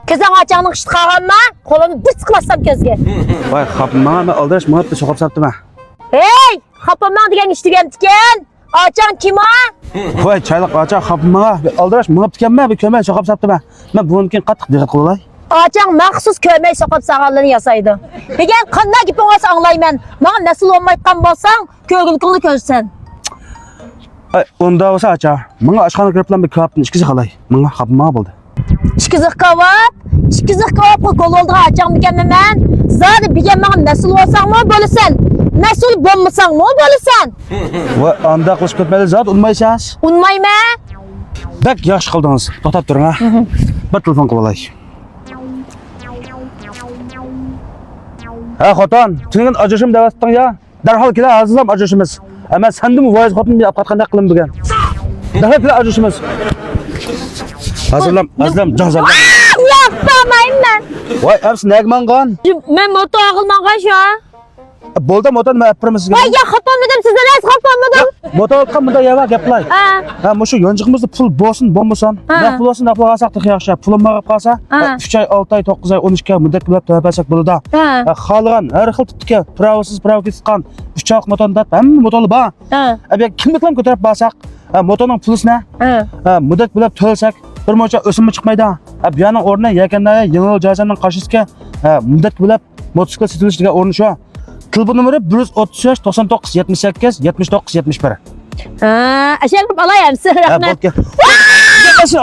Kızın açağını kıştı kalma. Kolunu bir sıkılasam gözge. Vay kapma, ben aldırış mı da şokap sattım ha. Hey! Kapamdan diyen iştigen tiken. Açağın kim ha? Vay çaylık açak kapma, aldırış mı diken bir kömel şokap sattım ha. Ben bununkin qattiq dikkat qılay. Açağın maxsus kömey sokup sağallığını yasaydı. Peki kanına gibi olsa anlayman. Bana nasıl olmayıpkan bolsan, kögülkünü közsen. Ay, onda olsa açak. Bana aşkana girip lan bir kapın işkisi qalay. Bana kapma buldu. İşkizik kavap kol oldu açağın bigenmemen. Zaten bigenmeğin nasıl olsan mı bölüsen? Nasıl bulmasan mı bölüsen? Vay anda qılış köpmeli zat unmaysaz. Unmayma? Bak yaxşı qıldınız. To'xtab turing ha. Bir telefon qilib olay. Ha xotin, senin ajrashim davatding ya. Darhol kela azizam ajrashimiz. Ama sendimi voiz xotin deb qatqanday qilib bilgan. Darhol kela ajrashimiz. Hazırlam, jahzal. Yapmayayım ben. Vay, hepsi negman qan. Ben moto ağılmağa şu an. Bo'ldi motor men yapırmız. Vay ya xatolmadım sizden az xatolmadım. Motor qilmada yava gaplay. Ha, mushu yonjig'imizda pul bo'lsin, bo'lmasin. Ne pul olsun, ne pul olsak da yaxshi. Pulim bo'lib qolsa, 3 oy, 6 oy, 9 oy, 12 oy muddat qilib to'lasak bo'ladi. Xohlagan har xil tutga, pravosiz, pravkisqan, 3 oy motorni deb hamma motorlar bor. Abi kimliklarni ko'tarib borsak, motorning pulisini, muddat qilib to'lasak, bir mocha o'simi chiqmaydi. Bu yoning o'rni yakanda Yengil Jazanning qarshisiga muddat qilib motosiklet sotilish degan o'rni shu. Telefon numara 133 99 78 79 71. Aşağı alayım size rahmet. Gel. Gel.